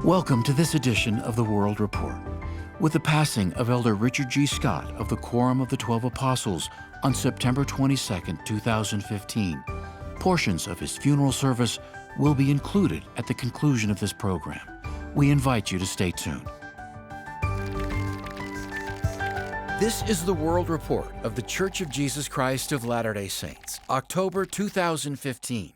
Welcome to this edition of the World Report. With the passing of Elder Richard G. Scott of the Quorum of the 12 Apostles on September 22, 2015, portions of his funeral service will be included at the conclusion of this program. We invite you to stay tuned. This is the World Report of the Church of Jesus Christ of Latter-day Saints, October 2015.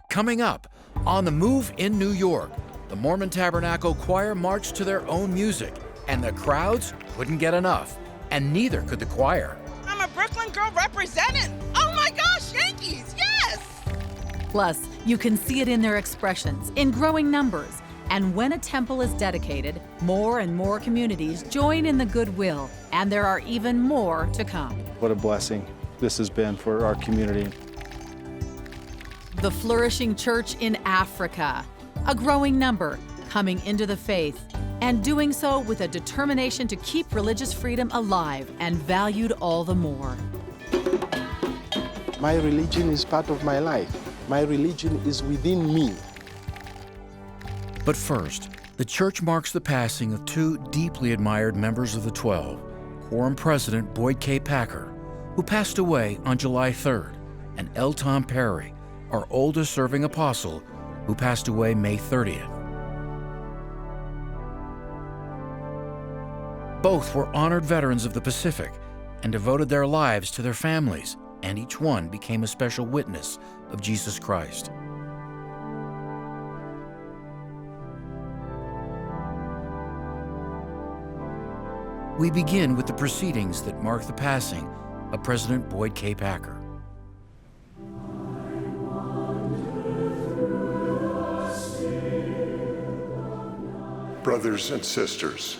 Coming up, on the move in New York, the Mormon Tabernacle Choir marched to their own music, and the crowds couldn't get enough, and neither could the choir. I'm a Brooklyn girl representing. Oh my gosh, Yankees, yes! Plus, you can see it in their expressions, in growing numbers. And when a temple is dedicated, more and more communities join in the goodwill, and there are even more to come. What a blessing this has been for our community. The flourishing church in Africa, a growing number coming into the faith, and doing so with a determination to keep religious freedom alive and valued all the more. My religion is part of my life. My religion is within me. But first, the church marks the passing of two deeply admired members of the 12, Quorum President Boyd K. Packer, who passed away on July 3rd, and L. Tom Perry, our oldest serving apostle, who passed away May 30th. Both were honored veterans of the Pacific and devoted their lives to their families, and each one became a special witness of Jesus Christ. We begin with the proceedings that mark the passing of President Boyd K. Packer. Brothers and sisters,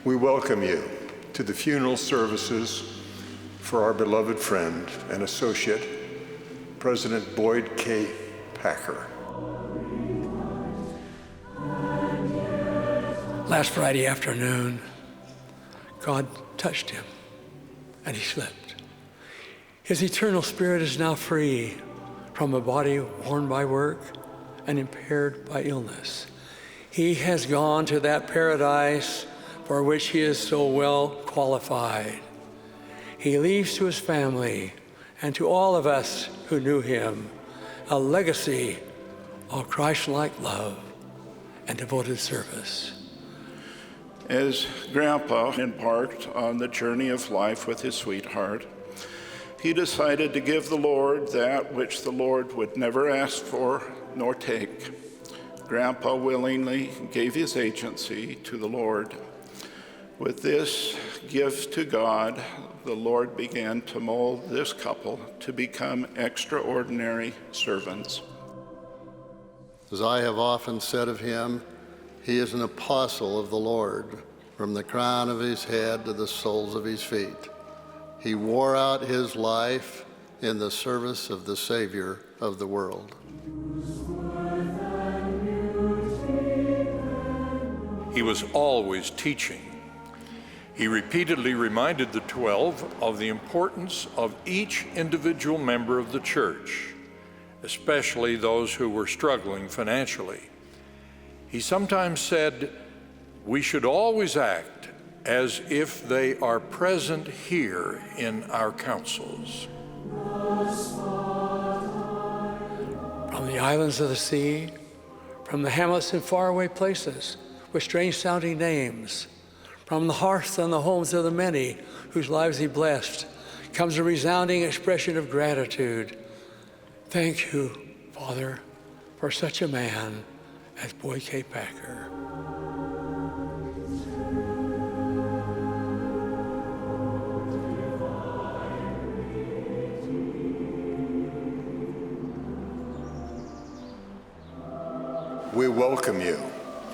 we welcome you to the funeral services for our beloved friend and associate, President Boyd K. Packer. Last Friday afternoon, God touched him, and he slept. His eternal spirit is now free from a body worn by work and impaired by illness. He has gone to that paradise for which he is so well qualified. He leaves to his family and to all of us who knew him a legacy of Christ-like love and devoted service. As Grandpa embarked on the journey of life with his sweetheart, he decided to give the Lord that which the Lord would never ask for nor take. Grandpa willingly gave his agency to the Lord. With this gift to God, the Lord began to mold this couple to become extraordinary servants. As I have often said of him, he is an apostle of the Lord, from the crown of his head to the soles of his feet. He wore out his life in the service of the Savior of the world. He was always teaching. He repeatedly reminded the 12 of the importance of each individual member of the church, especially those who were struggling financially. He sometimes said, we should always act as if they are present here in our councils. From the islands of the sea, from the hamlets in faraway places with strange-sounding names, from the hearths and the homes of the many whose lives he blessed, comes a resounding expression of gratitude. Thank you, Father, for such a man as Boyd K. Packer. We welcome you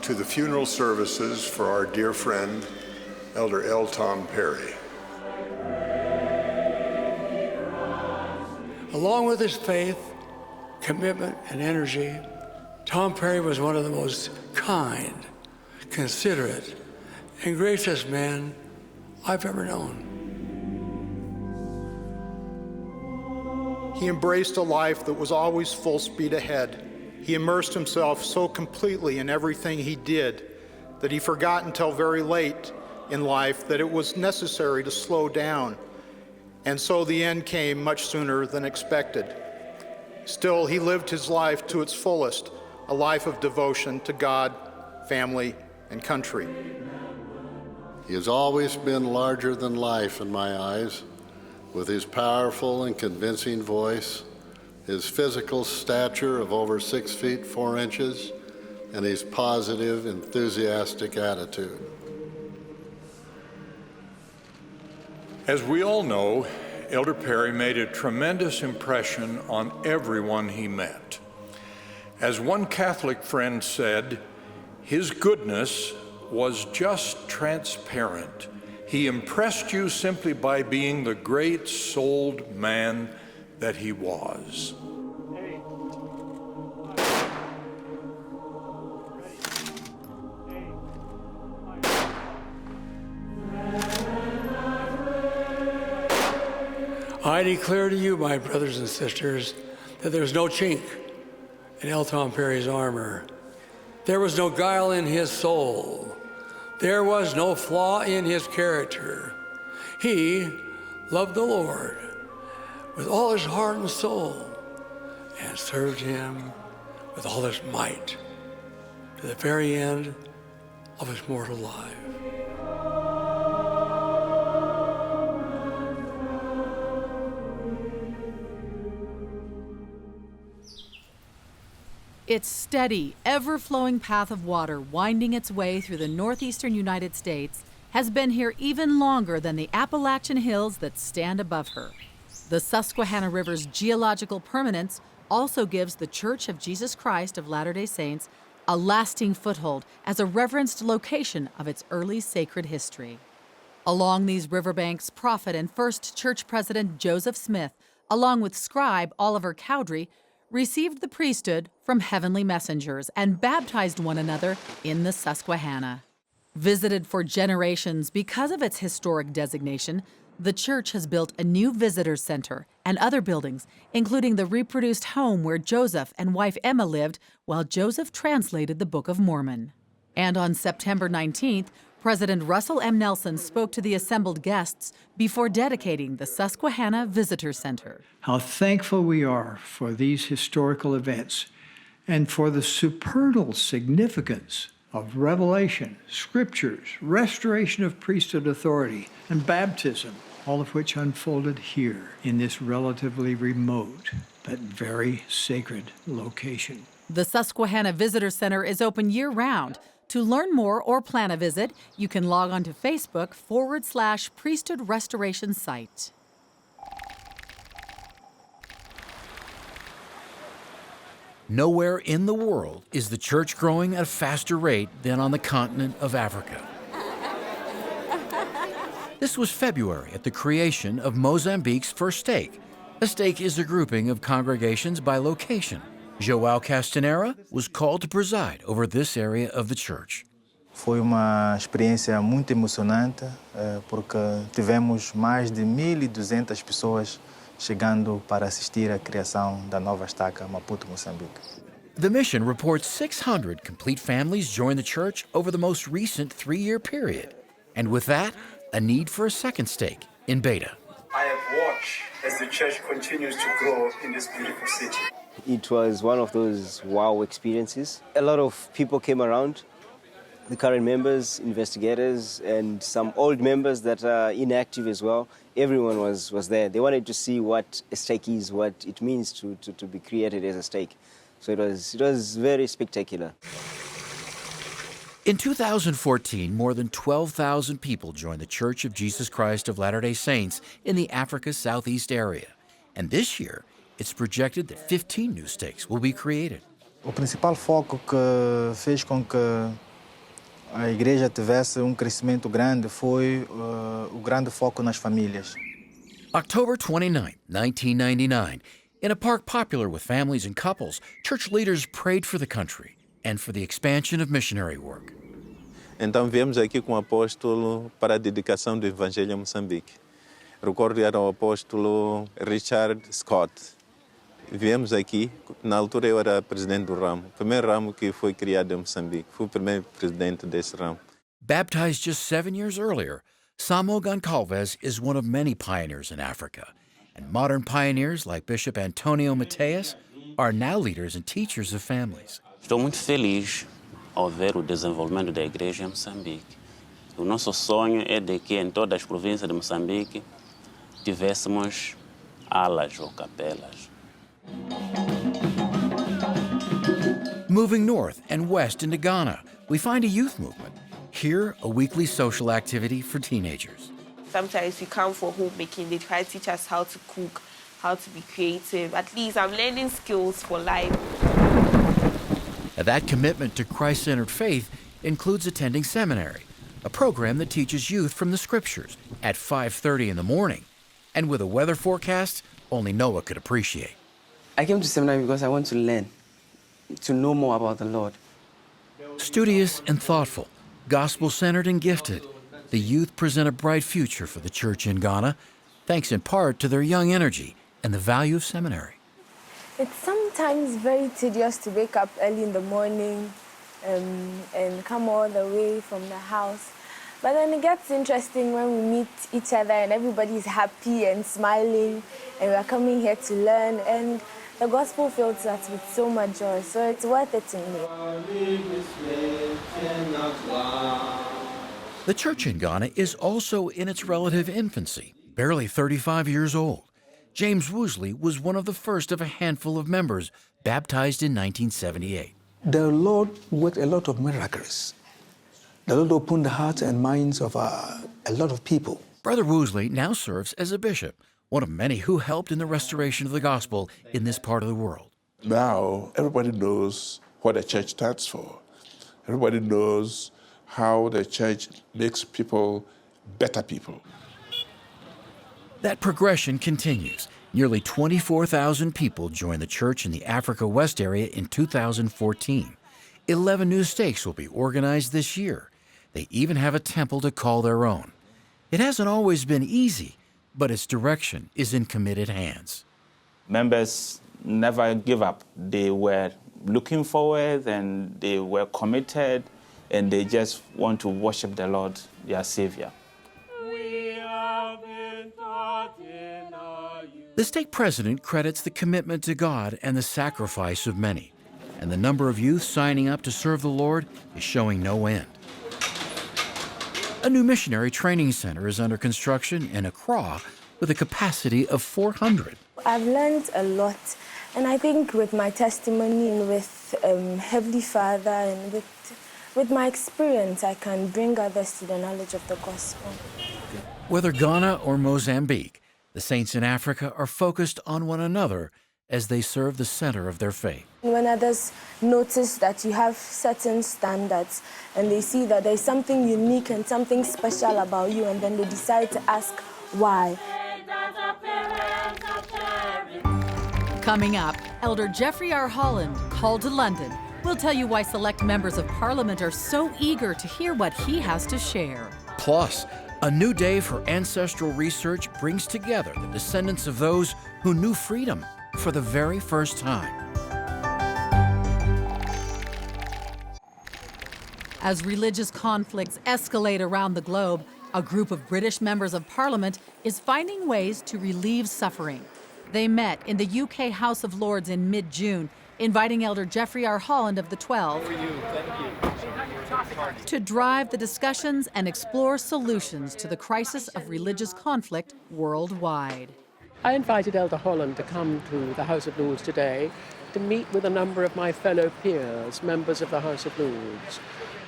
to the funeral services for our dear friend, Elder L. Tom Perry. Along with his faith, commitment, and energy, Tom Perry was one of the most kind, considerate, and gracious men I've ever known. He embraced a life that was always full speed ahead, He immersed himself so completely in everything he did that he forgot until very late in life that it was necessary to slow down, and so the end came much sooner than expected. Still, he lived his life to its fullest, a life of devotion to God, family, and country. He has always been larger than life in my eyes, with his powerful and convincing voice, his physical stature of over 6 feet 4 inches, and his positive, enthusiastic attitude. As we all know, Elder Perry made a tremendous impression on everyone he met. As one Catholic friend said, his goodness was just transparent. He impressed you simply by being the great-souled man that he was. I declare to you, my brothers and sisters, that there's no chink in Elton Perry's armor. There was no guile in his soul. There was no flaw in his character. He loved the Lord with all his heart and soul and served him with all his might to the very end of his mortal life. Its steady, ever-flowing path of water winding its way through the northeastern United States has been here even longer than the Appalachian hills that stand above her. The Susquehanna River's geological permanence also gives the Church of Jesus Christ of Latter-day Saints a lasting foothold as a reverenced location of its early sacred history. Along these riverbanks, prophet and first church president Joseph Smith, along with scribe Oliver Cowdery, received the priesthood from heavenly messengers and baptized one another in the Susquehanna. Visited for generations because of its historic designation, the church has built a new visitor center and other buildings, including the reproduced home where Joseph and wife Emma lived while Joseph translated the Book of Mormon. And on September 19th, President Russell M. Nelson spoke to the assembled guests before dedicating the Susquehanna Visitor Center. How thankful we are for these historical events and for the supernal significance of revelation, scriptures, restoration of priesthood authority, and baptism, all of which unfolded here in this relatively remote but very sacred location. The Susquehanna Visitor Center is open year-round. To learn more or plan a visit, you can log on to Facebook/Priesthood Restoration Site. Nowhere in the world is the church growing at a faster rate than on the continent of Africa. This was February at the creation of Mozambique's first stake. A stake is a grouping of congregations by location. João Castanera was called to preside over this area of the church. Foi uma experiência muito emocionante, porque tivemos mais de 1.200 pessoas chegando para assistir à criação da nova estaca Maputo, Moçambique. The mission reports 600 complete families joined the church over the most recent 3-year period. And with that, a need for a second stake in Beta. I have watched as the church continues to grow in this beautiful city. It was one of those wow experiences. A lot of people came around, the current members, investigators, and some old members that are inactive as well. Everyone was there. They wanted to see what a stake is, what it means to be created as a stake. So it was very spectacular. In 2014, more than 12,000 people joined the Church of Jesus Christ of Latter-day Saints in the Africa Southeast area. And this year, it's projected that 15 new stakes will be created. O principal foco que fez com que a igreja tivesse crescimento grande foi o grande foco nas famílias. October 29, 1999, in a park popular with families and couples, church leaders prayed for the country and for the expansion of missionary work. Então viemos aqui com o apóstolo para a dedicação do Evangelho a Moçambique. Recordo era o apóstolo Richard Scott. Viemos aqui, na altura eu era presidente do ramo. O primeiro ramo que foi criado em Moçambique. Fui o primeiro presidente desse ramo. Baptized just 7 years earlier, Samo Goncalves is one of many pioneers in Africa. And modern pioneers like Bishop Antonio Mateus are now leaders and teachers of families. Estou muito feliz ao ver o desenvolvimento da igreja em Moçambique. O nosso sonho é de que em todas as províncias de Moçambique tivéssemos alas ou capelas. Moving north and west into Ghana, we find a youth movement. Here, a weekly social activity for teenagers. Sometimes we come for homemaking. They try to teach us how to cook, how to be creative. At least I'm learning skills for life. Now, that commitment to Christ-centered faith includes attending seminary, a program that teaches youth from the scriptures at 5:30 in the morning, and with a weather forecast only Noah could appreciate. I came to seminary because I want to learn, to know more about the Lord. Studious and thoughtful, gospel-centered and gifted, the youth present a bright future for the church in Ghana, thanks in part to their young energy and the value of seminary. It's sometimes very tedious to wake up early in the morning and come all the way from the house. But then it gets interesting when we meet each other and everybody's happy and smiling and we're coming here to learn, and the gospel fills us with so much joy, so it's worth it to me. The church in Ghana is also in its relative infancy, barely 35 years old. James Woosley was one of the first of a handful of members baptized in 1978. The Lord worked a lot of miracles. The Lord opened the hearts and minds of a lot of people. Brother Woosley now serves as a bishop, one of many who helped in the restoration of the gospel in this part of the world. Now, everybody knows what the church stands for. Everybody knows how the church makes people better people. That progression continues. Nearly 24,000 people joined the church in the Africa West area in 2014. 11 new stakes will be organized this year. They even have a temple to call their own. It hasn't always been easy, but its direction is in committed hands. Members never give up. They were looking forward and they were committed and they just want to worship the Lord, their Savior. The stake president credits the commitment to God and the sacrifice of many, and the number of youth signing up to serve the Lord is showing no end. A new missionary training center is under construction in Accra with a capacity of 400. I've learned a lot, and I think with my testimony and with Heavenly Father and with my experience, I can bring others to the knowledge of the gospel. Whether Ghana or Mozambique, the saints in Africa are focused on one another as they serve the center of their faith. When others notice that you have certain standards and they see that there's something unique and something special about you, and then they decide to ask why. Coming up, Elder Jeffrey R. Holland, called to London, will tell you why select members of Parliament are so eager to hear what he has to share. Plus, a new day for ancestral research brings together the descendants of those who knew freedom for the very first time. As religious conflicts escalate around the globe, a group of British members of Parliament is finding ways to relieve suffering. They met in the UK House of Lords in mid-June, inviting Elder Jeffrey R. Holland of the 12 to drive the discussions and explore solutions to the crisis of religious conflict worldwide. I invited Elder Holland to come to the House of Lords today to meet with a number of my fellow peers, members of the House of Lords.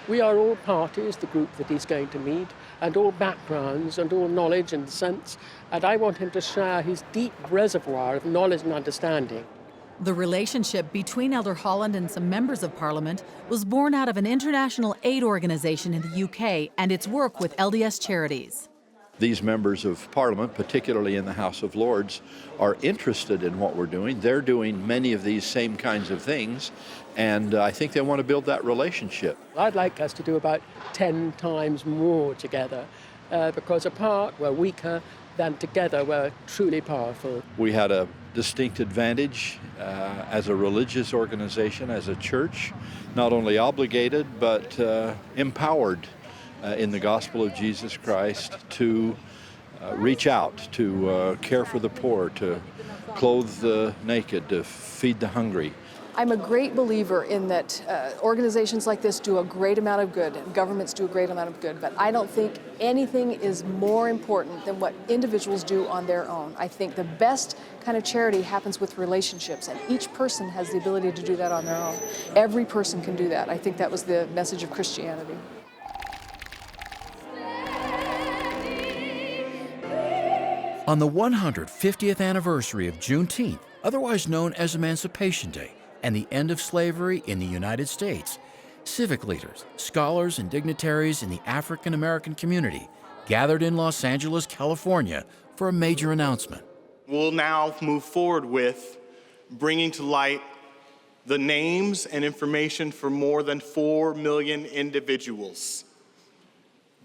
We are all parties, the group that he's going to meet, and all backgrounds and all knowledge and sense, and I want him to share his deep reservoir of knowledge and understanding. The relationship between Elder Holland and some members of Parliament was born out of an international aid organization in the UK and its work with LDS charities. These members of Parliament, particularly in the House of Lords, are interested in what we're doing. They're doing many of these same kinds of things, and I think they want to build that relationship. I'd like us to do about 10 times more together, because apart we're weaker, then together we're truly powerful. We had a distinct advantage as a religious organization, as a church, not only obligated but empowered in the gospel of Jesus Christ to reach out, to care for the poor, to clothe the naked, to feed the hungry. I'm a great believer in that organizations like this do a great amount of good, and governments do a great amount of good, but I don't think anything is more important than what individuals do on their own. I think the best kind of charity happens with relationships, and each person has the ability to do that on their own. Every person can do that. I think that was the message of Christianity. On the 150th anniversary of Juneteenth, otherwise known as Emancipation Day, and the end of slavery in the United States, civic leaders, scholars, and dignitaries in the African American community gathered in Los Angeles, California for a major announcement. We'll now move forward with bringing to light the names and information for more than 4 million individuals.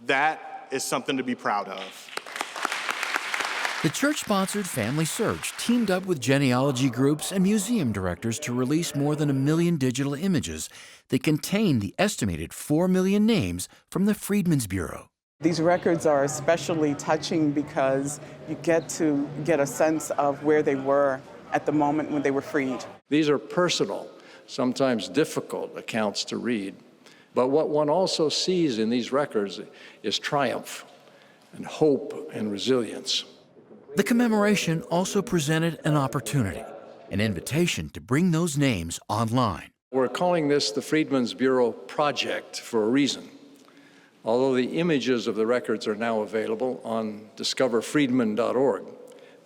That is something to be proud of. The church-sponsored Family Search teamed up with genealogy groups and museum directors to release more than 1 million digital images that contain the estimated 4 million names from the Freedmen's Bureau. These records are especially touching because you get to get a sense of where they were at the moment when they were freed. These are personal, sometimes difficult accounts to read. But what one also sees in these records is triumph and hope and resilience. The commemoration also presented an opportunity, an invitation to bring those names online. We're calling this the Freedmen's Bureau Project for a reason. Although the images of the records are now available on discoverfreedman.org,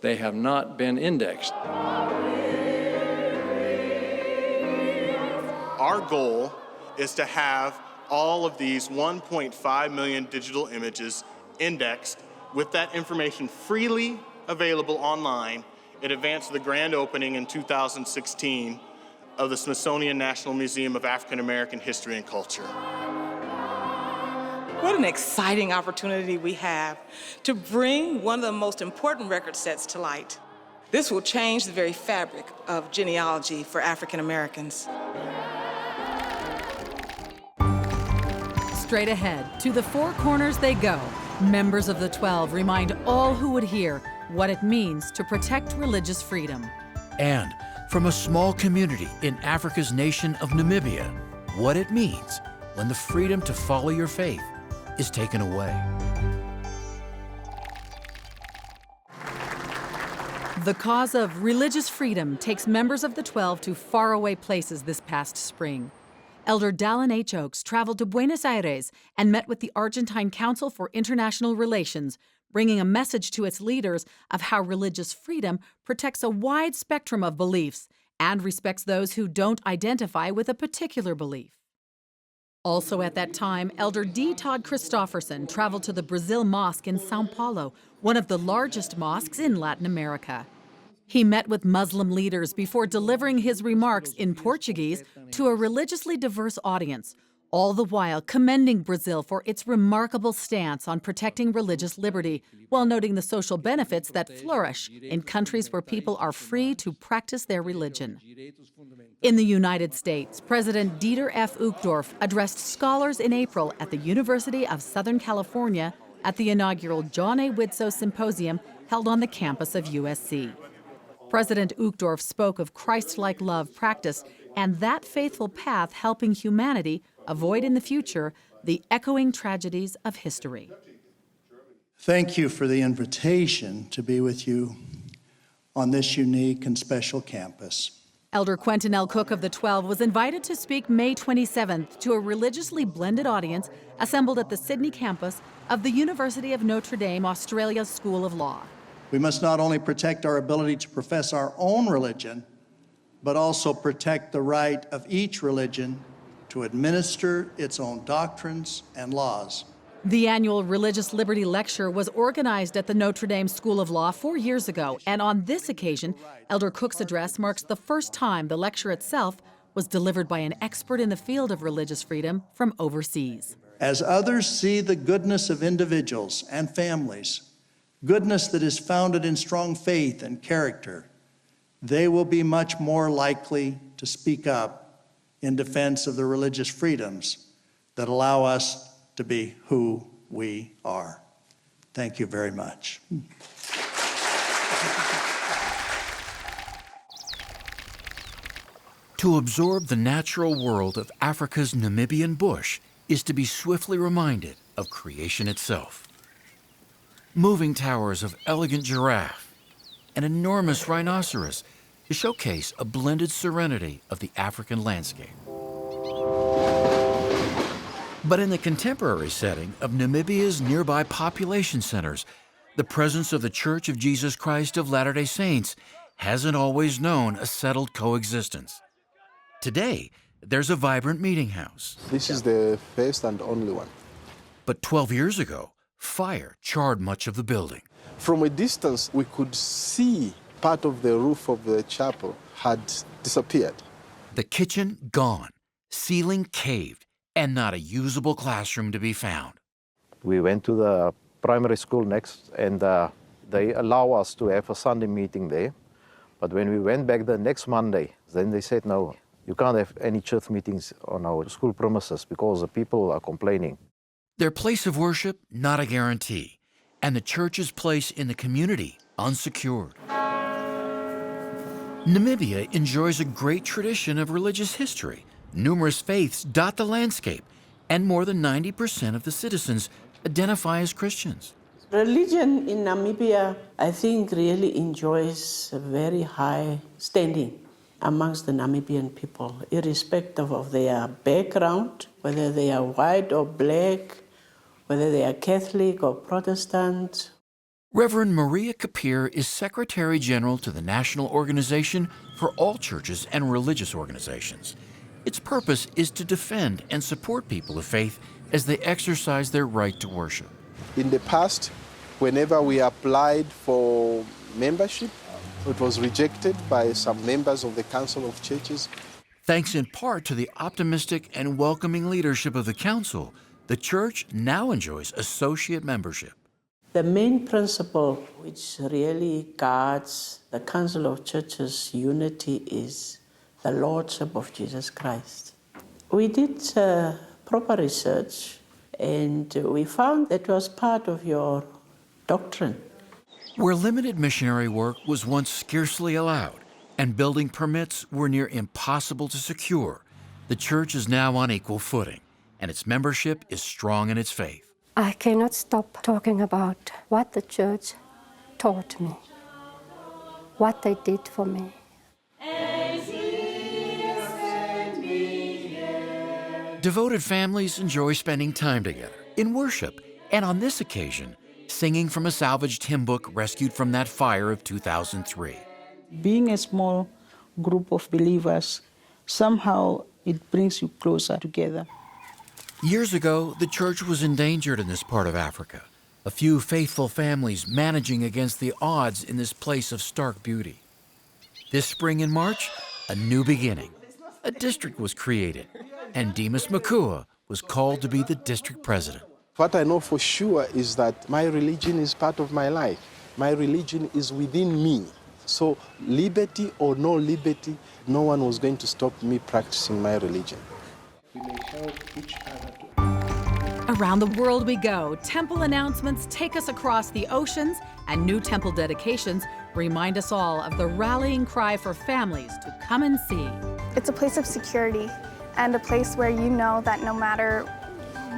they have not been indexed. Our goal is to have all of these 1.5 million digital images indexed with that information freely available online in advance of the grand opening in 2016 of the Smithsonian National Museum of African American History and Culture. What an exciting opportunity we have to bring one of the most important record sets to light. This will change the very fabric of genealogy for African Americans. Straight ahead, to the four corners they go. Members of the 12 remind all who would hear what it means to protect religious freedom. And from a small community in Africa's nation of Namibia, what it means when the freedom to follow your faith is taken away. The cause of religious freedom takes members of the 12 to faraway places this past spring. Elder Dallin H. Oaks traveled to Buenos Aires and met with the Argentine Council for International Relations, bringing a message to its leaders of how religious freedom protects a wide spectrum of beliefs and respects those who don't identify with a particular belief. Also at that time, Elder D. Todd Christofferson traveled to the Brazil Mosque in São Paulo, one of the largest mosques in Latin America. He met with Muslim leaders before delivering his remarks in Portuguese to a religiously diverse audience, all the while commending Brazil for its remarkable stance on protecting religious liberty, while noting the social benefits that flourish in countries where people are free to practice their religion. In the United States, President Dieter F. Uchtdorf addressed scholars in April at the University of Southern California at the inaugural John A. Widtsoe Symposium held on the campus of USC. President Uchtdorf spoke of Christ-like love practice and that faithful path helping humanity avoid in the future the echoing tragedies of history. Thank you for the invitation to be with you on this unique and special campus. Elder Quentin L. Cook of the 12 was invited to speak May 27th to a religiously blended audience assembled at the Sydney campus of the University of Notre Dame, Australia's School of Law. We must not only protect our ability to profess our own religion, but also protect the right of each religion to administer its own doctrines and laws. The annual Religious Liberty Lecture was organized at the Notre Dame School of Law 4 years ago, and on this occasion, Elder Cook's address marks the first time the lecture itself was delivered by an expert in the field of religious freedom from overseas. As others see the goodness of individuals and families, goodness that is founded in strong faith and character, they will be much more likely to speak up in defense of the religious freedoms that allow us to be who we are. Thank you very much. To absorb the natural world of Africa's Namibian bush is to be swiftly reminded of creation itself. Moving towers of elegant giraffe, an enormous rhinoceros to showcase a blended serenity of the African landscape. But in the contemporary setting of Namibia's nearby population centers, the presence of the Church of Jesus Christ of Latter-day Saints hasn't always known a settled coexistence. Today, there's a vibrant meeting house. This is the first and only one. But 12 years ago, fire charred much of the building. From a distance, we could see part of the roof of the chapel had disappeared. The kitchen gone, ceiling caved, and not a usable classroom to be found. We went to the primary school next, and they allow us to have a Sunday meeting there. But when we went back the next Monday, then they said, no, you can't have any church meetings on our school premises because the people are complaining. Their place of worship, not a guarantee, and the church's place in the community, unsecured. Namibia enjoys a great tradition of religious history. Numerous faiths dot the landscape, and more than 90% of the citizens identify as Christians. Religion in Namibia, I think, really enjoys a very high standing amongst the Namibian people, irrespective of their background, whether they are white or black, whether they are Catholic or Protestant. Reverend Maria Kapir is Secretary General to the National Organization for All Churches and Religious Organizations. Its purpose is to defend and support people of faith as they exercise their right to worship. In the past, whenever we applied for membership, it was rejected by some members of the Council of Churches. Thanks in part to the optimistic and welcoming leadership of the Council, the Church now enjoys associate membership. The main principle which really guards the Council of Churches' unity is the Lordship of Jesus Christ. We did proper research, and we found that was part of your doctrine. Where limited missionary work was once scarcely allowed and building permits were near impossible to secure, the church is now on equal footing, and its membership is strong in its faith. I cannot stop talking about what the church taught me, what they did for me. Devoted families enjoy spending time together in worship, and on this occasion, singing from a salvaged hymn book rescued from that fire of 2003. Being a small group of believers, somehow it brings you closer together. Years ago, the church was endangered in this part of Africa. A few faithful families managing against the odds in this place of stark beauty. This spring and March, a new beginning. A district was created, and Demas Makua was called to be the district president. What I know for sure is that my religion is part of my life. My religion is within me. So liberty or no liberty, no one was going to stop me practicing my religion. We may help each other. Around the world we go. Temple announcements take us across the oceans, and new temple dedications remind us all of the rallying cry for families to come and see. It's a place of security and a place where you know that no matter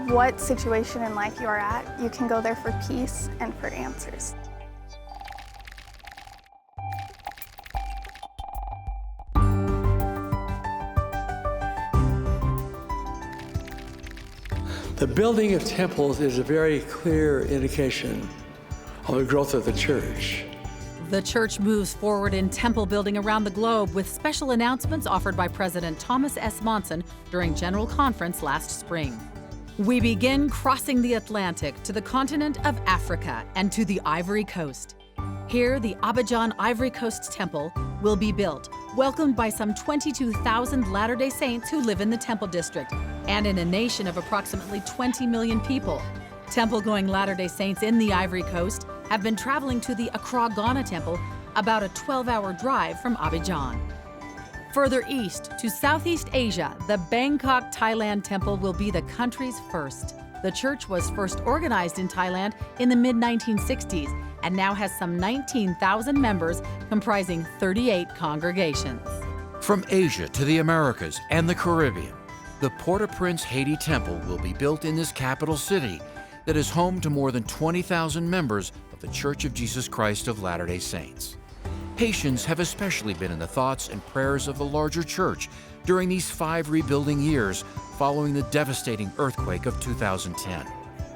what situation in life you are at, you can go there for peace and for answers. The building of temples is a very clear indication of the growth of the church. The church moves forward in temple building around the globe with special announcements offered by President Thomas S. Monson during General Conference last spring. We begin crossing the Atlantic to the continent of Africa and to the Ivory Coast. Here, the Abidjan Ivory Coast Temple will be built, welcomed by some 22,000 Latter-day Saints who live in the Temple District, and in a nation of approximately 20 million people. Temple-going Latter-day Saints in the Ivory Coast have been traveling to the Accra, Ghana temple, about a 12-hour drive from Abidjan. Further east to Southeast Asia, the Bangkok, Thailand temple will be the country's first. The church was first organized in Thailand in the mid-1960s and now has some 19,000 members comprising 38 congregations. From Asia to the Americas and the Caribbean, the Port-au-Prince Haiti Temple will be built in this capital city that is home to more than 20,000 members of the Church of Jesus Christ of Latter-day Saints. Haitians have especially been in the thoughts and prayers of the larger church during these 5 rebuilding years following the devastating earthquake of 2010.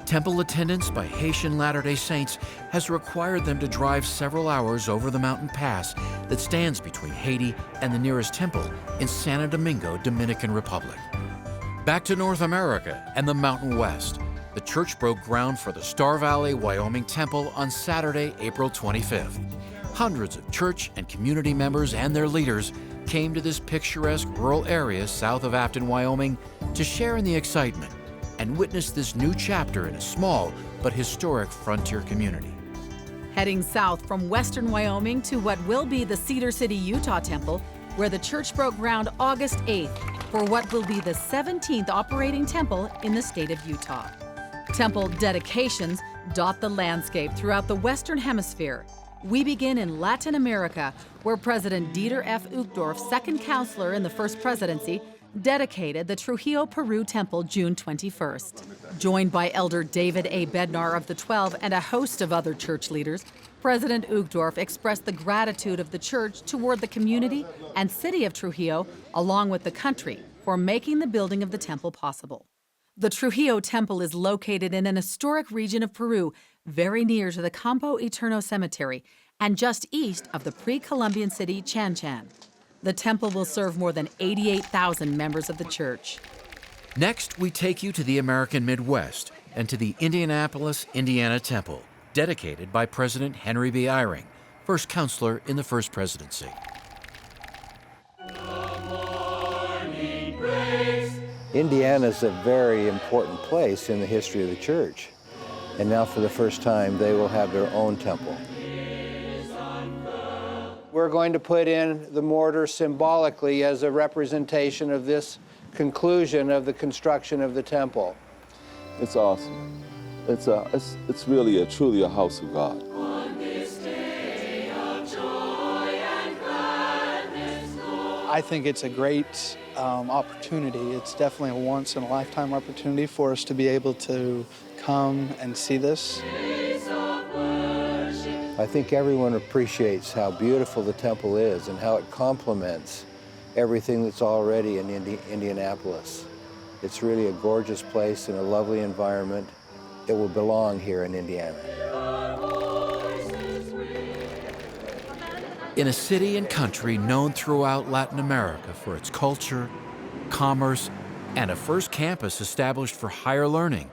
Temple attendance by Haitian Latter-day Saints has required them to drive several hours over the mountain pass that stands between Haiti and the nearest temple in Santo Domingo, Dominican Republic. Back to North America and the Mountain West, the church broke ground for the Star Valley, Wyoming Temple on Saturday, April 25th. Hundreds of church and community members and their leaders came to this picturesque rural area south of Afton, Wyoming, to share in the excitement and witness this new chapter in a small but historic frontier community. Heading south from western Wyoming to what will be the Cedar City, Utah temple, where the church broke ground August 8th for what will be the 17th operating temple in the state of Utah. Temple dedications dot the landscape throughout the Western Hemisphere. We begin in Latin America, where President Dieter F. Uchtdorf, second counselor in the first presidency, dedicated the Trujillo, Peru temple June 21st. Joined by Elder David A. Bednar of the 12 and a host of other church leaders, President Uchtdorf expressed the gratitude of the church toward the community and city of Trujillo, along with the country, for making the building of the temple possible. The Trujillo Temple is located in an historic region of Peru, very near to the Campo Eterno Cemetery and just east of the pre-Columbian city Chan Chan. The temple will serve more than 88,000 members of the church. Next, we take you to the American Midwest and to the Indianapolis, Indiana Temple, dedicated by President Henry B. Eyring, first counselor in the first presidency. Indiana is a very important place in the history of the church. And now for the first time, they will have their own temple. We're going to put in the mortar symbolically as a representation of this conclusion of the construction of the temple. It's awesome. It's really truly a house of God. I think it's a great opportunity. It's definitely a once-in-a-lifetime opportunity for us to be able to come and see this. I think everyone appreciates how beautiful the temple is and how it complements everything that's already in Indianapolis. It's really a gorgeous place and a lovely environment. It will belong here in Indiana. In a city and country known throughout Latin America for its culture, commerce, and a first campus established for higher learning,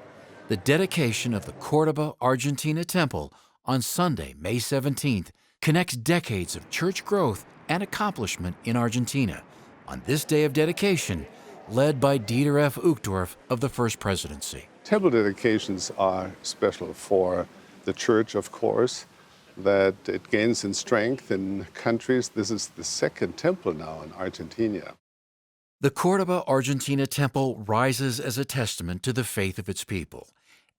the dedication of the Cordoba, Argentina temple on Sunday, May 17th, connects decades of church growth and accomplishment in Argentina on this day of dedication, led by Dieter F. Uchtdorf of the First Presidency. Temple dedications are special for the church, of course, that it gains in strength in countries. This is the second temple now in Argentina. The Cordoba, Argentina temple rises as a testament to the faith of its people,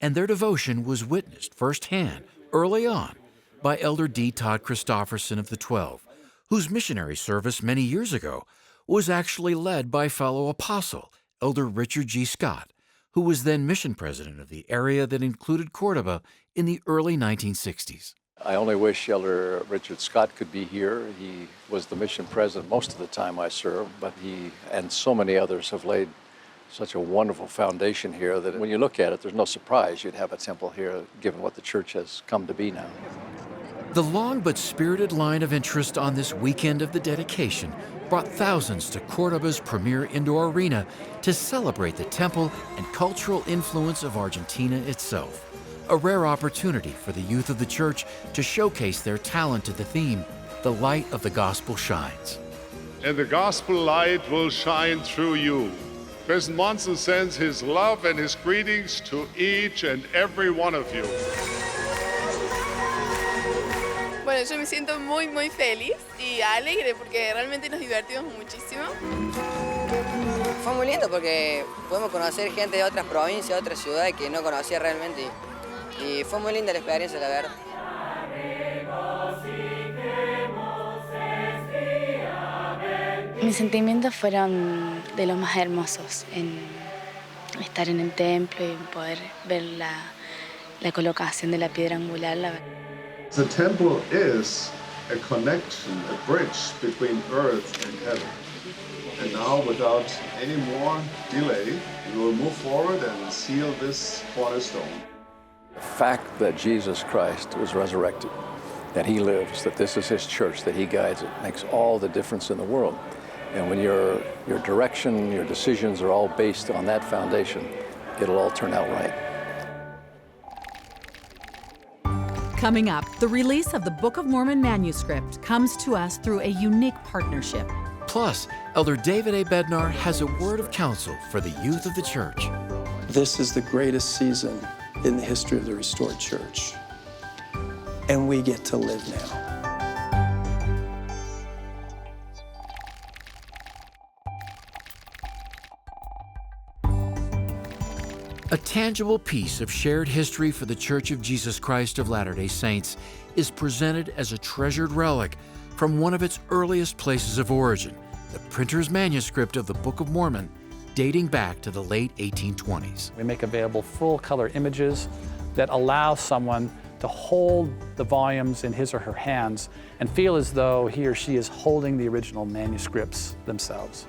and their devotion was witnessed firsthand early on by Elder D. Todd Christofferson of the 12, whose missionary service many years ago was actually led by fellow apostle Elder Richard G. Scott, who was then mission president of the area that included Cordoba in the early 1960s. I only wish Elder Richard Scott could be here. He was the mission president most of the time I served, but he and so many others have laid such a wonderful foundation here that when you look at it, there's no surprise you'd have a temple here, given what the church has come to be now. The long but spirited line of interest on this weekend of the dedication brought thousands to Cordoba's premier indoor arena to celebrate the temple and cultural influence of Argentina itself. A rare opportunity for the youth of the church to showcase their talent to the theme, "The Light of the Gospel Shines." And the gospel light will shine through you. President Monson sends his love and his greetings to each and every one of you. yo me siento muy, muy feliz y alegre porque realmente nos divertimos muchísimo. Fue muy lindo porque podemos conocer gente de otras provincias, de otras ciudades que no conocía realmente y fue muy linda la experiencia, la verdad. Mis sentimientos fueron de los más hermosos en estar en el templo y poder ver la colocación de la piedra angular. The temple is a connection, a bridge between earth and heaven. And now, without any more delay, we will move forward and seal this cornerstone. The fact that Jesus Christ was resurrected, that he lives, that this is his church, that he guides it, makes all the difference in the world. And when your direction, your decisions are all based on that foundation, it'll all turn out right. Coming up, the release of the Book of Mormon manuscript comes to us through a unique partnership. Plus, Elder David A. Bednar has a word of counsel for the youth of the church. This is the greatest season in the history of the restored church, and we get to live now. A tangible piece of shared history for the Church of Jesus Christ of Latter-day Saints is presented as a treasured relic from one of its earliest places of origin, the printer's manuscript of the Book of Mormon, dating back to the late 1820s. We make available full-color images that allow someone to hold the volumes in his or her hands and feel as though he or she is holding the original manuscripts themselves.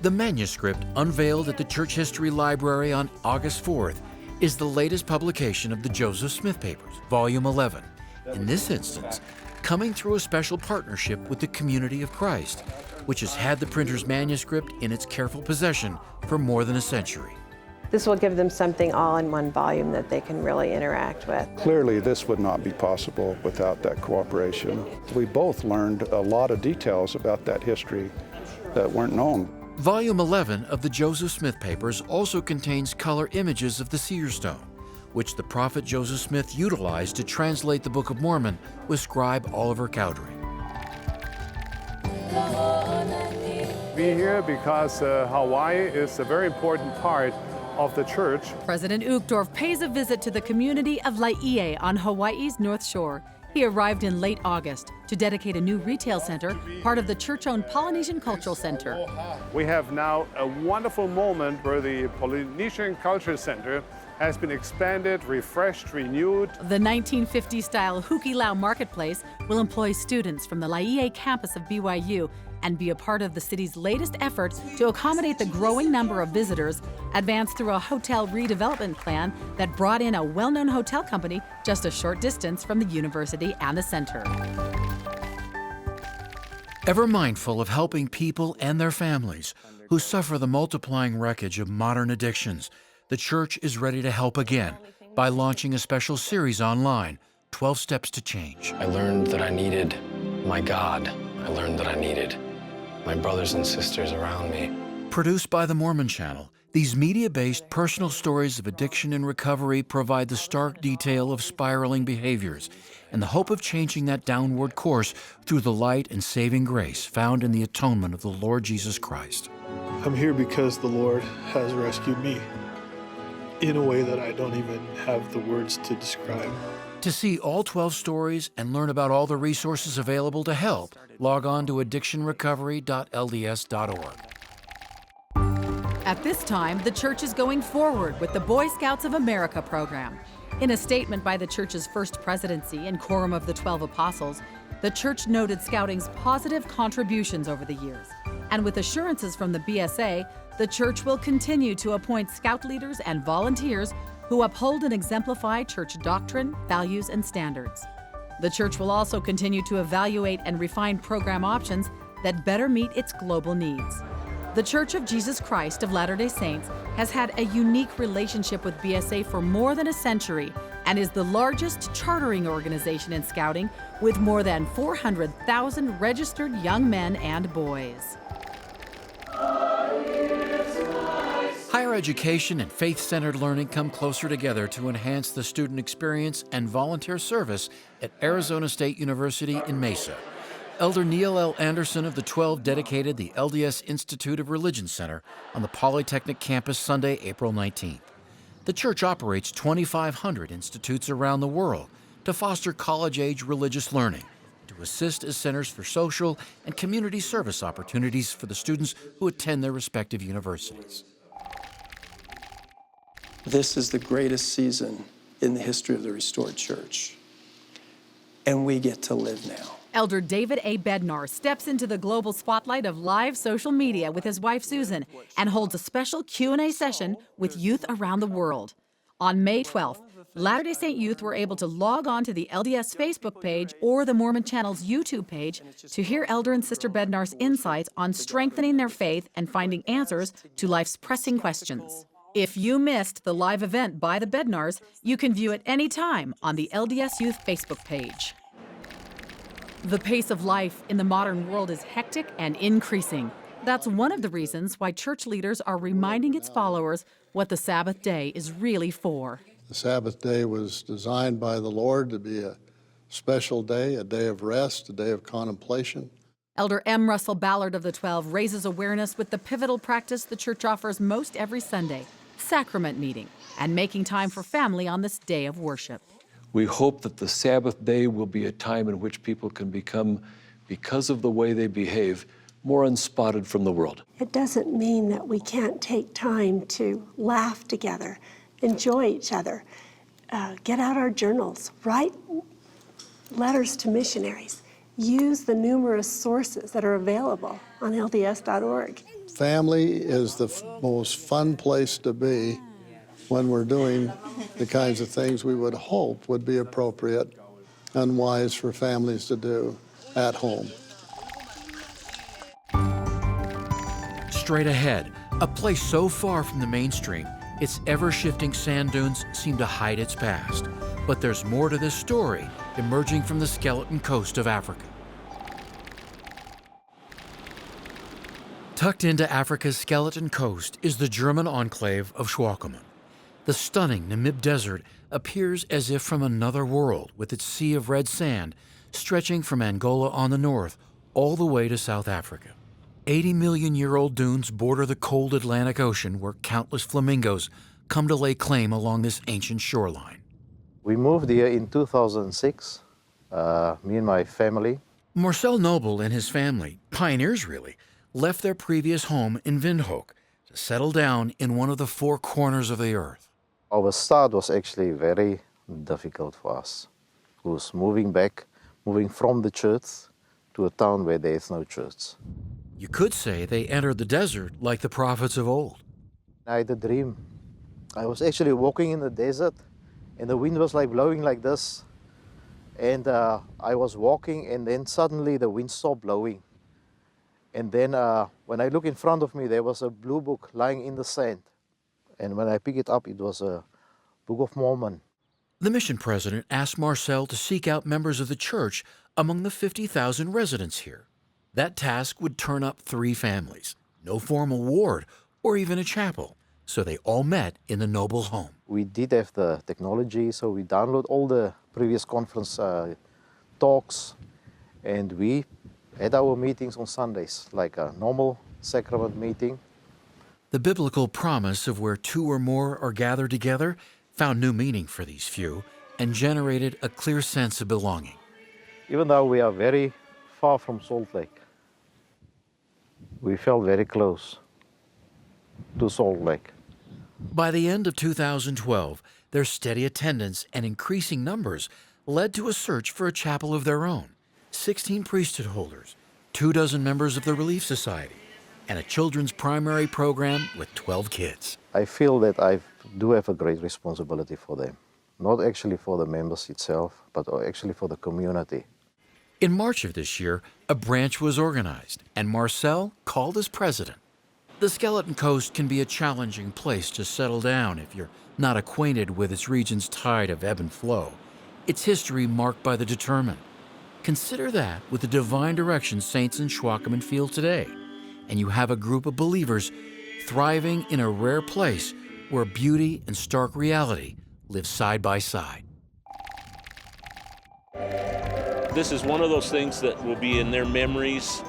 The manuscript, unveiled at the Church History Library on August 4th, is the latest publication of the Joseph Smith Papers, Volume 11. In this instance, coming through a special partnership with the Community of Christ, which has had the printer's manuscript in its careful possession for more than a century. This will give them something all in one volume that they can really interact with. Clearly, this would not be possible without that cooperation. We both learned a lot of details about that history that weren't known. Volume 11 of the Joseph Smith Papers also contains color images of the seer stone, which the prophet Joseph Smith utilized to translate the Book of Mormon with scribe Oliver Cowdery. We're here because Hawaii is a very important part of the church. President Uchtdorf pays a visit to the community of Laie on Hawaii's North Shore. He arrived in late August to dedicate a new retail center, part of the church-owned Polynesian Cultural Center. We have now a wonderful moment where the Polynesian Culture Center has been expanded, refreshed, renewed. The 1950s-style Hukilau Marketplace will employ students from the Laie campus of BYU and be a part of the city's latest effort to accommodate the growing number of visitors, advanced through a hotel redevelopment plan that brought in a well-known hotel company just a short distance from the university and the center. Ever mindful of helping people and their families who suffer the multiplying wreckage of modern addictions, the church is ready to help again by launching a special series online, 12 Steps to Change. I learned that I needed my God. I learned that I needed my brothers and sisters around me. Produced by the Mormon Channel, these media-based personal stories of addiction and recovery provide the stark detail of spiraling behaviors and the hope of changing that downward course through the light and saving grace found in the atonement of the Lord Jesus Christ. I'm here because the Lord has rescued me in a way that I don't even have the words to describe. To see all 12 stories and learn about all the resources available to help, log on to addictionrecovery.lds.org. At this time, the church is going forward with the Boy Scouts of America program. In a statement by the church's first presidency and Quorum of the 12 Apostles, the church noted Scouting's positive contributions over the years. And with assurances from the BSA, the church will continue to appoint Scout leaders and volunteers who uphold and exemplify church doctrine, values, and standards. The church will also continue to evaluate and refine program options that better meet its global needs. The Church of Jesus Christ of Latter-day Saints has had a unique relationship with BSA for more than a century and is the largest chartering organization in Scouting with more than 400,000 registered young men and boys. Hi Higher education and faith-centered learning come closer together to enhance the student experience and volunteer service at Arizona State University in Mesa. Elder Neil L. Anderson of the 12 dedicated the LDS Institute of Religion Center on the Polytechnic campus Sunday, April 19th. The church operates 2,500 institutes around the world to foster college-age religious learning, to assist as centers for social and community service opportunities for the students who attend their respective universities. This is the greatest season in the history of the restored church, and we get to live now. Elder David A. Bednar steps into the global spotlight of live social media with his wife Susan and holds a special Q&A session with youth around the world. On May 12th, Latter-day Saint youth were able to log on to the LDS Facebook page or the Mormon Channel's YouTube page to hear Elder and Sister Bednar's insights on strengthening their faith and finding answers to life's pressing questions. If you missed the live event by the Bednars, you can view it anytime on the LDS Youth Facebook page. The pace of life in the modern world is hectic and increasing. That's one of the reasons why church leaders are reminding its followers what the Sabbath day is really for. The Sabbath day was designed by the Lord to be a special day, a day of rest, a day of contemplation. Elder M. Russell Ballard of the 12 raises awareness with the pivotal practice the church offers most every Sunday, sacrament meeting, and making time for family on this day of worship. We hope that the Sabbath day will be a time in which people can become, because of the way they behave, more unspotted from the world. It doesn't mean that we can't take time to laugh together, enjoy each other, get out our journals, write letters to missionaries, use the numerous sources that are available on LDS.org. Family is the most fun place to be when we're doing the kinds of things we would hope would be appropriate and wise for families to do at home. Straight ahead, a place so far from the mainstream, its ever-shifting sand dunes seem to hide its past. But there's more to this story emerging from the skeleton coast of Africa. Tucked into Africa's skeleton coast is the German enclave of Susquehanna. The stunning Namib Desert appears as if from another world, with its sea of red sand stretching from Angola on the north all the way to South Africa. 80-million-year-old dunes border the cold Atlantic Ocean, where countless flamingos come to lay claim along this ancient shoreline. We moved here in 2006, me and my family. Marcel Noble and his family, pioneers really, left their previous home in Windhoek to settle down in one of the four corners of the earth. Our start was actually very difficult for us. It was moving from the church to a town where there is no church. You could say they entered the desert like the prophets of old. I had a dream. I was actually walking in the desert and the wind was like blowing like this. And I was walking and then suddenly the wind stopped blowing. And then when I look in front of me, there was a blue book lying in the sand. And when I picked it up, it was a Book of Mormon. The mission president asked Marcel to seek out members of the church among the 50,000 residents here. That task would turn up 3 families, no formal ward or even a chapel, so they all met in the Noble home. We did have the technology, so we download all the previous conference talks, and we had our meetings on Sundays, like a normal sacrament meeting. The biblical promise of where 2 or more are gathered together found new meaning for these few and generated a clear sense of belonging. Even though we are very far from Salt Lake, we felt very close to Salt Lake. By the end of 2012, their steady attendance and increasing numbers led to a search for a chapel of their own, 16 priesthood holders, 24 members of the Relief Society, and a children's primary program with 12 kids. I feel that I do have a great responsibility for them. Not actually for the members itself, but actually for the community. In March of this year, a branch was organized, and Marcel called as president. The Skeleton Coast can be a challenging place to settle down if you're not acquainted with its region's tide of ebb and flow, its history marked by the determined. Consider that with the divine direction saints in Schwackerman feel today, and you have a group of believers thriving in a rare place where beauty and stark reality live side by side. This is one of those things that will be in their memories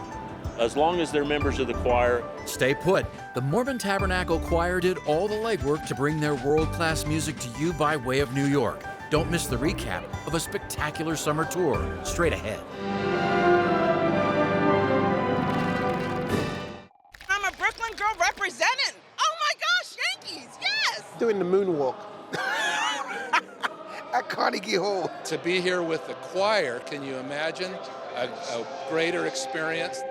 as long as they're members of the choir. Stay put. The Mormon Tabernacle Choir did all the legwork to bring their world-class music to you by way of New York. Don't miss the recap of a spectacular summer tour straight ahead. I'm a Brooklyn girl representing. Oh my gosh, Yankees, yes! Doing the moonwalk at Carnegie Hall. To be here with the choir, can you imagine a greater experience?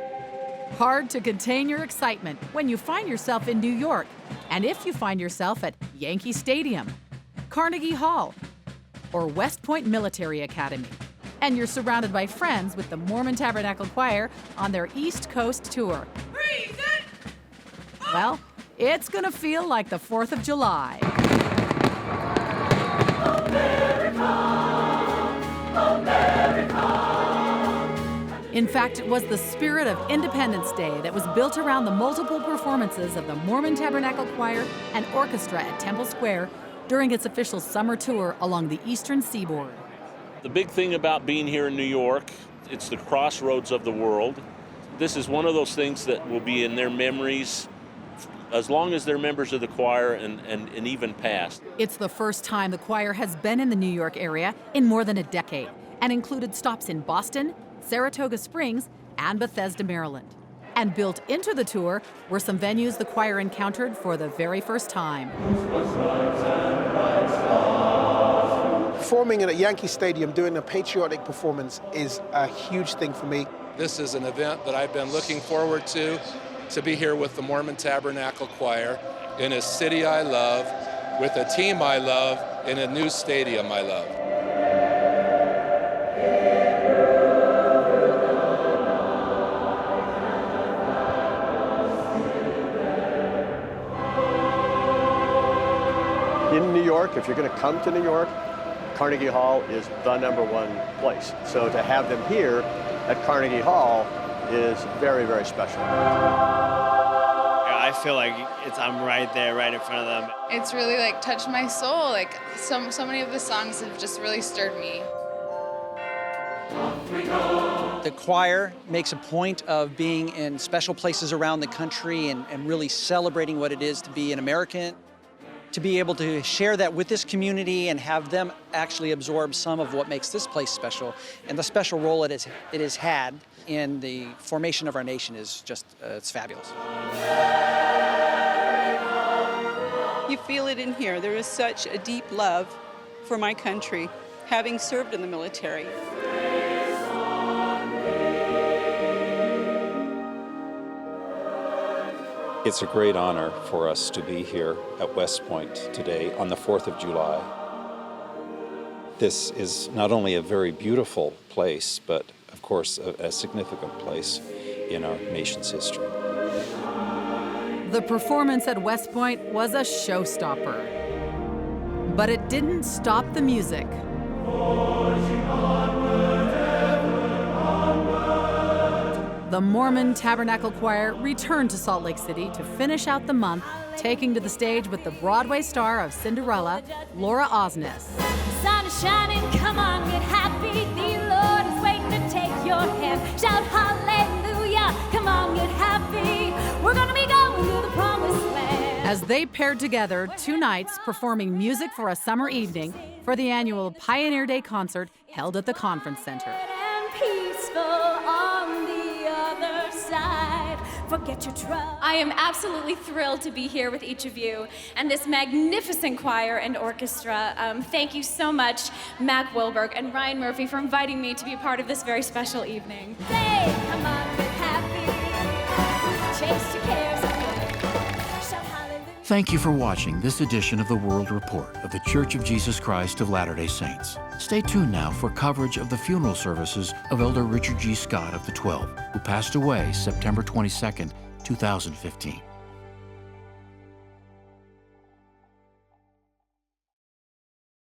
Hard to contain your excitement when you find yourself in New York, and if you find yourself at Yankee Stadium, Carnegie Hall, or West Point Military Academy, and you're surrounded by friends with the Mormon Tabernacle Choir on their East Coast tour. Well, it's gonna feel like the 4th of July. In fact, it was the spirit of Independence Day that was built around the multiple performances of the Mormon Tabernacle Choir and Orchestra at Temple Square during its official summer tour along the eastern seaboard. The big thing about being here in New York, it's the crossroads of the world. This is one of those things that will be in their memories as long as they're members of the choir and even past. It's the first time the choir has been in the New York area in more than a decade and included stops in Boston, Saratoga Springs, and Bethesda, Maryland. And built into the tour were some venues the choir encountered for the very first time. Performing at Yankee Stadium, doing a patriotic performance is a huge thing for me. This is an event that I've been looking forward to be here with the Mormon Tabernacle Choir in a city I love, with a team I love, in a new stadium I love. In New York, if you're going to come to New York, Carnegie Hall is the #1 place. So to have them here at Carnegie Hall is very, very special. Yeah, I feel like I'm right there, right in front of them. It's really like touched my soul. Like so many of the songs have just really stirred me. The choir makes a point of being in special places around the country and really celebrating what it is to be an American. To be able to share that with this community and have them actually absorb some of what makes this place special and the special role it has had in the formation of our nation is just, it's fabulous. You feel it in here. There is such a deep love for my country, having served in the military. It's a great honor for us to be here at West Point today on the 4th of July. This is not only a very beautiful place, but of course a significant place in our nation's history. The performance at West Point was a showstopper, but it didn't stop the music. The Mormon Tabernacle Choir returned to Salt Lake City to finish out the month, taking to the stage with the Broadway star of Cinderella, Laura Osnes. The sun is shining, come on, get happy. The Lord is waiting to take your hand. Shout hallelujah, come on, get happy. We're gonna be going to the promised land. As they paired together 2 nights performing music for a summer evening for the annual Pioneer Day concert held at the Conference Center. And peaceful on the other side. Forget your trouble. I am absolutely thrilled to be here with each of you and this magnificent choir and orchestra. Thank you so much, Mac Wilberg and Ryan Murphy, for inviting me to be a part of this very special evening. Say, come on, get happy. Chase your cares away. Shout hallelujah. Thank you for watching this edition of the World Report of the Church of Jesus Christ of Latter-day Saints. Stay tuned now for coverage of the funeral services of Elder Richard G. Scott of the 12, who passed away September 22nd, 2015.